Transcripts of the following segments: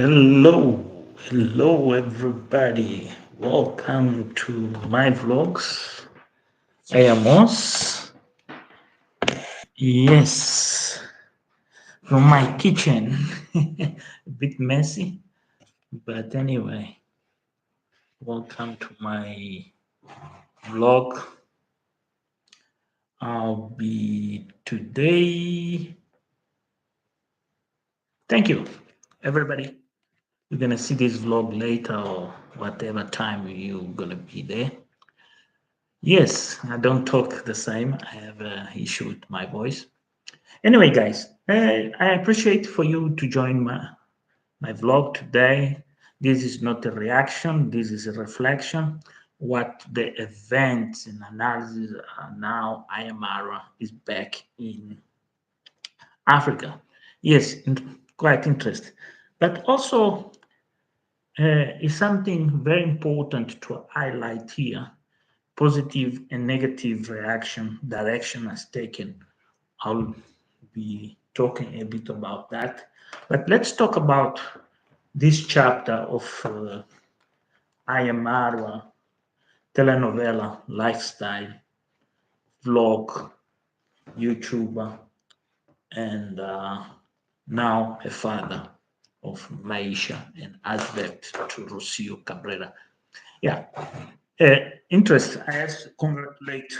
Hello everybody. Welcome to my vlogs. I am Os. Yes, from my kitchen. A bit messy, but anyway, welcome to my vlog. I'll be today. Thank you, everybody. You're gonna see this vlog later or whatever time you're gonna be there. Yes, I don't talk the same. I have an issue with my voice. Anyway, guys, I appreciate for you to join my vlog today. This is not a reaction. This is a reflection. What the events and analysis are now. Amara is back in Africa. Yes, quite interesting. But also is something very important to highlight here. Positive and negative direction has taken. I'll be talking a bit about that. But let's talk about this chapter of Ayamara telenovela, lifestyle, vlog, YouTuber, and now a father of Maisha and husband to Rocio Cabrera. Yeah, interest. I have to congratulate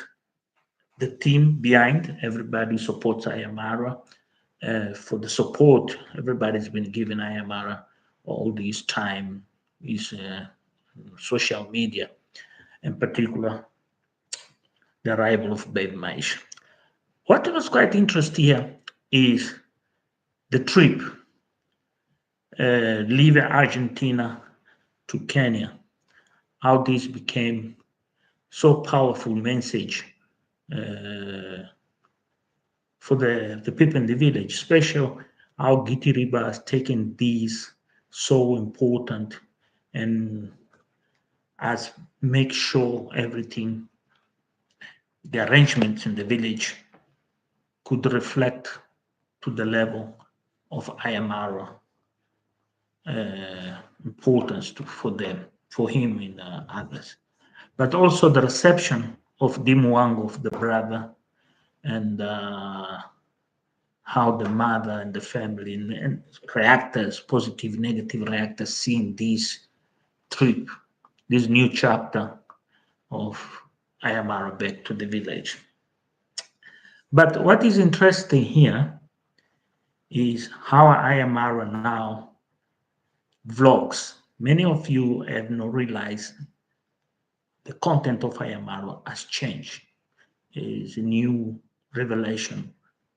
the team behind. Everybody supports Ayamara. For the support everybody's been giving Ayamara all this time is social media, in particular the arrival of Baby Maish. What was quite interesting here is the trip leaving Argentina to Kenya, how this became so powerful message for the people in the village, especially how Gitiriba has taken these so important and has make sure everything, the arrangements in the village could reflect to the level of Ayamara importance for them, for him and others. But also the reception of Dimwang, of the brother, and how the mother and the family and reactors, positive, negative reactors, seeing this trip, this new chapter of Ayamara back to the village. But what is interesting here is how Ayamara now vlogs. Many of you have not realized the content of Ayamara has changed. It is a new revelation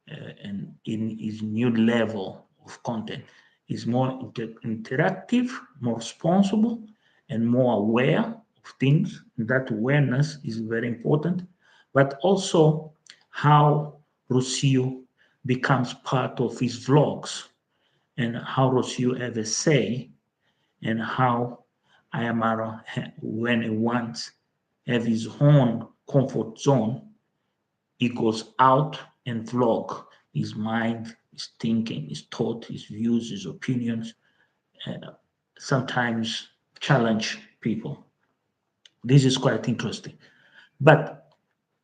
and in his new level of content is more interactive, more responsible, and more aware of things. That awareness is very important, but also how Rocio becomes part of his vlogs and how Rocio have a say and how Ayamara, when he wants have his own comfort zone, he goes out and vlog his mind, his thinking, his thought, his views, his opinions, sometimes challenge people. This is quite interesting. But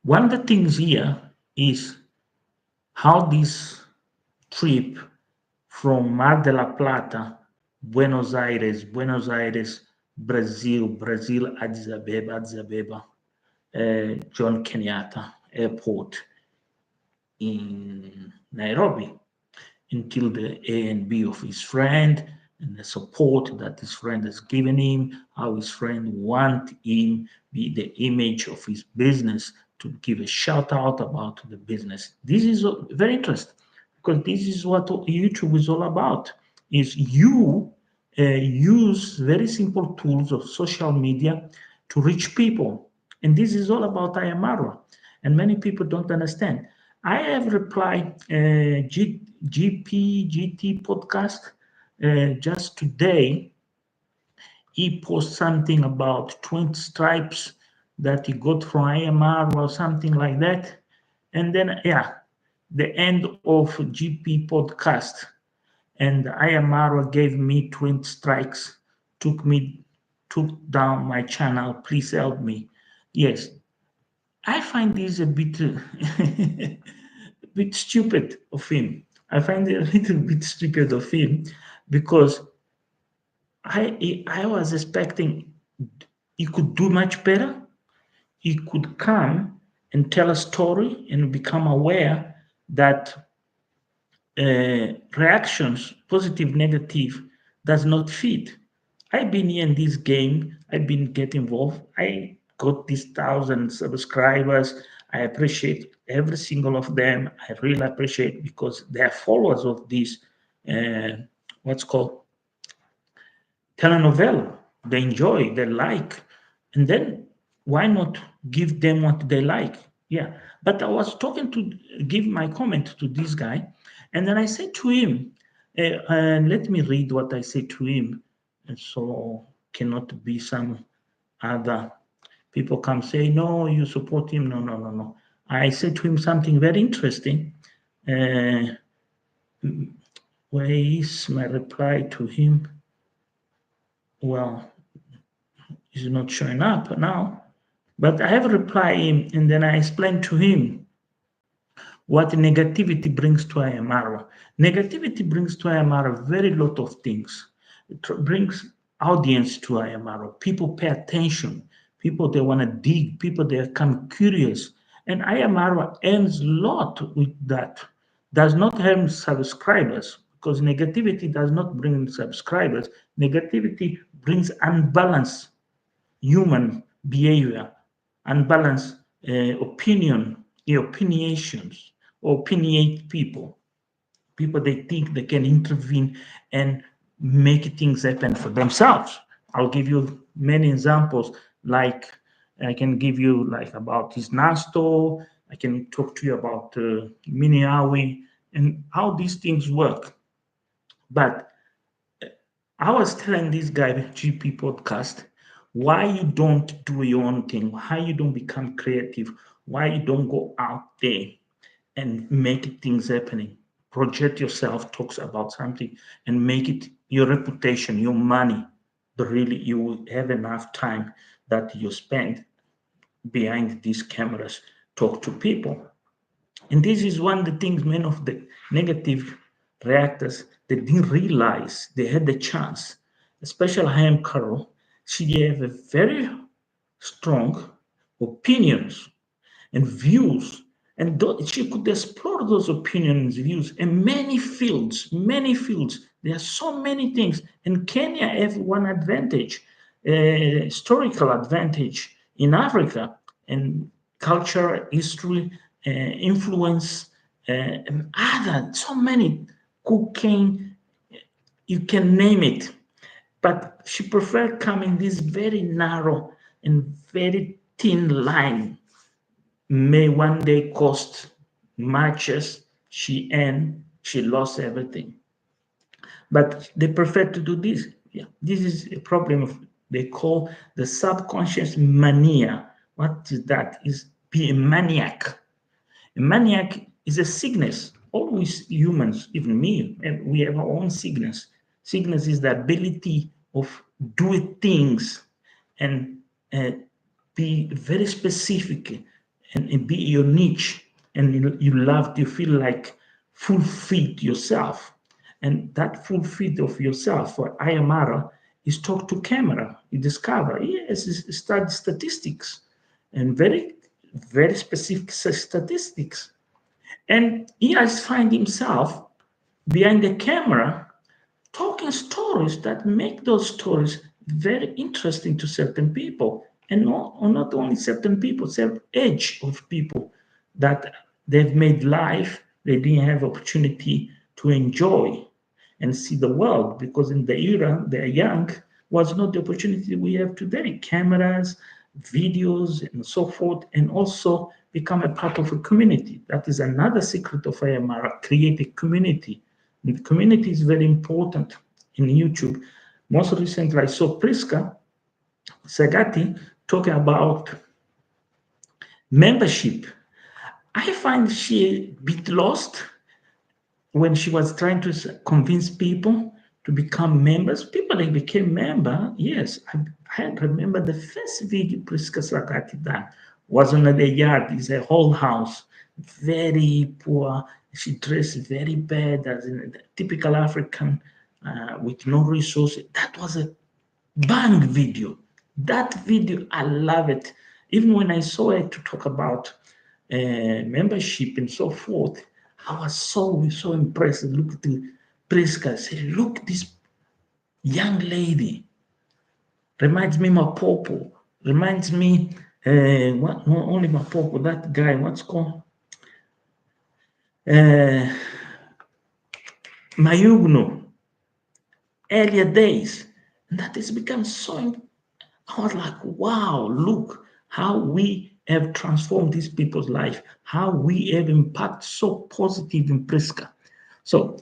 one of the things here is how this trip from Mar de la Plata, Buenos Aires, Brazil, Addis Abeba, John Kenyatta Airport in Nairobi until the A and B of his friend and the support that his friend has given him, how his friend want him be the image of his business to give a shout out about the business. This is very interesting because this is what YouTube is all about. Is you use very simple tools of social media to reach people, and this is all about Ayamara, and many people don't understand. I have replied GT podcast just today. He posted something about 20 stripes that he got from IMR or something like that. And then, yeah, the end of GP podcast. and Amara gave me 20 strikes, took down my channel. Please help me. Yes, I find this a bit a bit stupid of him. I find it a little bit stupid of him because I was expecting he could do much better. He could come and tell a story and become aware that reactions, positive, negative, does not fit. I've been here in this game. I've been getting involved. I got these 1,000 subscribers. I appreciate every single of them. I really appreciate because they are followers of this what's called telenovela. They enjoy, they like, and then why not give them what they like? Yeah. But I was talking to give my comment to this guy, and then I said to him, and let me read what I said to him, and so cannot be some other people come say, no, you support him. No, no, no, no. I said to him something very interesting. Where is my reply to him? Well, he's not showing up now. But I have a reply him, and then I explained to him what negativity brings to Amara. Negativity brings to Amara very lot of things. It brings audience to Amara. People pay attention. People they want to dig. People they become curious. And Amara earns a lot with that. Does not earn subscribers because negativity does not bring subscribers. Negativity brings unbalance human behavior, unbalanced opinionations, opinionate people. People they think they can intervene and make things happen for themselves. I'll give you many examples. Like I can give you like about his Nasto. I can talk to you about Miniawi and how these things work. But I was telling this guy, GP podcast, why you don't do your own thing, why you don't become creative, why you don't go out there and make things happening. Project yourself, talks about something, and make it your reputation, your money. But really, you will have enough time that you spend behind these cameras, talk to people. And this is one of the things many of the negative reactors they didn't realize they had the chance. Especially Ham Carroll, she have a very strong opinions and views, and she could explore those opinions, views in many fields. Many fields. There are so many things, and Kenya have one advantage, historical advantage in Africa, and culture, history, influence, and other so many cooking. You can name it, but she preferred coming this very narrow and very thin line may one day cost much as she earned, she lost everything. But they prefer to do this. Yeah, this is a problem of they call the subconscious mania. What is that? Is be a maniac. A maniac is a sickness. Always humans, even me, we have our own sickness. Sickness is the ability of doing things and be very specific and be your niche, and you love to feel like fulfilled yourself. And that fulfilled of yourself for Amara is talk to camera. You discover, yes, study statistics and very, very specific statistics. And he has find himself behind the camera talking stories that make those stories very interesting to certain people, and not only certain people, certain age of people that they've made life they didn't have opportunity to enjoy and see the world because in the era they're young was not the opportunity we have today, cameras, videos and so forth, and also become a part of a community. That is another secret of Amara, create a community. And the community is very important in YouTube. Most recently, I saw Priska Sagati talking about membership. I find she a bit lost when she was trying to convince people to become members, people they became member. Yes, I remember the first video Priska Sakati done was on the yard. It's a whole house, very poor. She dressed very bad, as in a typical African, with no resources. That was a bang video. That video, I love it. Even when I saw it to talk about membership and so forth, I was so impressed. Look at the Priska. Say, look, this young lady reminds me Mapopo. Reminds me, what? Not only Mapopo. That guy. What's called? Mayugno. Earlier days. And that has become so. I was like, wow, look how we have transformed these people's life, how we have impact so positive in Priska. So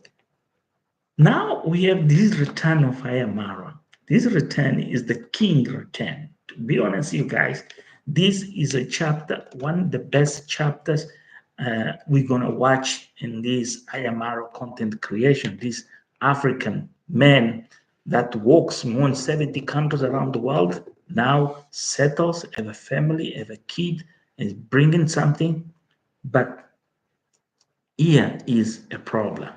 now we have this return of Amara. This return is the king return. To be honest, you guys, this is a chapter, one of the best chapters we're going to watch in this Amara content creation. This African man that walks more than 70 countries around the world, now settles, have a family, have a kid, is bringing something. But here is a problem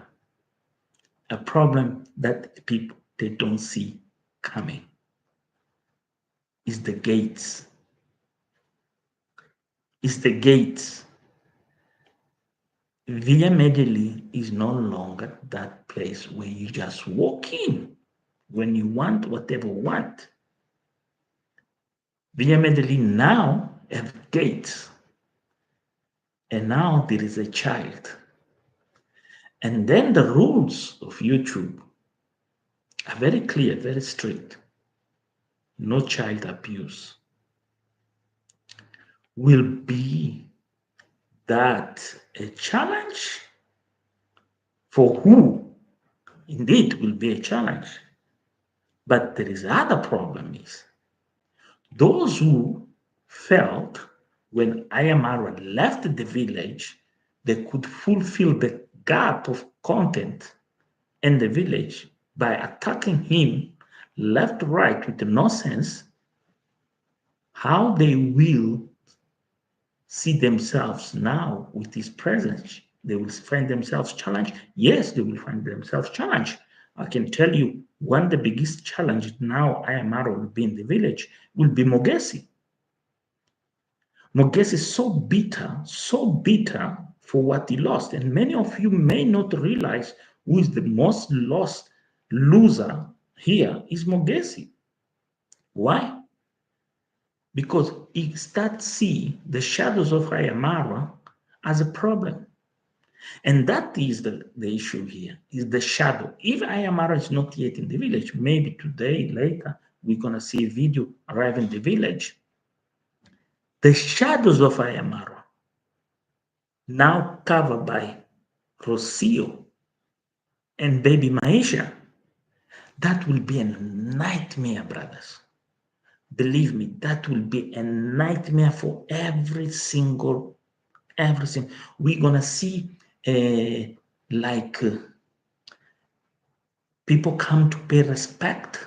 that people they don't see coming is the gates. Villa Medellin is no longer that place where you just walk in when you want whatever you want. Villa Medellin now have gates, and now there is a child. And then the rules of YouTube are very clear, very strict. No child abuse. Will be that a challenge? For who? Indeed, will be a challenge. But there is other problem is those who felt when Amara left the village, they could fulfill the gap of content in the village by attacking him left, right with no sense, how they will see themselves now with his presence. They will find themselves challenged. Yes, they will find themselves challenged. I can tell you one of the biggest challenges now Amara will be in the village will be Mogesi. Mogesi is so bitter for what he lost. And many of you may not realize who is the most lost loser here is Mogesi. Why? Because he starts see the shadows of Amara as a problem. And that is the issue here, is the shadow. If Amara is not yet in the village, maybe today, later, we're going to see a video arrive in the village. The shadows of Amara, now covered by Rocio and baby Maisha, that will be a nightmare, brothers. Believe me, that will be a nightmare for everything. We're gonna see people come to pay respect,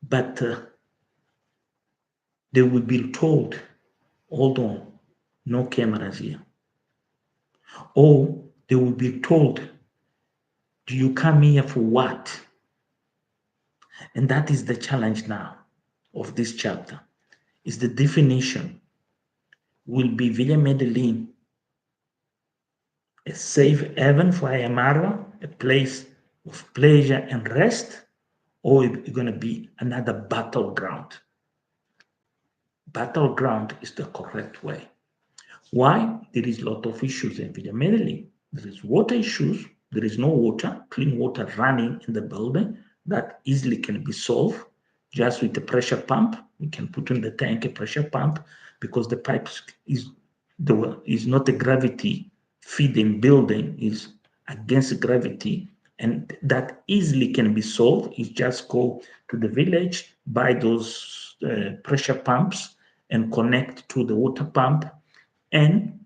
but they will be told, hold on, no cameras here. Or they will be told, do you come here for what? And that is the challenge now of this chapter, is the definition. Will be Villa Medellin a safe haven for Amara, a place of pleasure and rest, or it's going to be another battleground? Battleground is the correct way. Why? There is a lot of issues in Villa Medellin. There is water issues. There is no water, clean water running in the building that easily can be solved just with the pressure pump. We can put in the tank a pressure pump because the pipe is not a gravity feeding building, is against gravity, and that easily can be solved. You just go to the village, buy those pressure pumps and connect to the water pump, and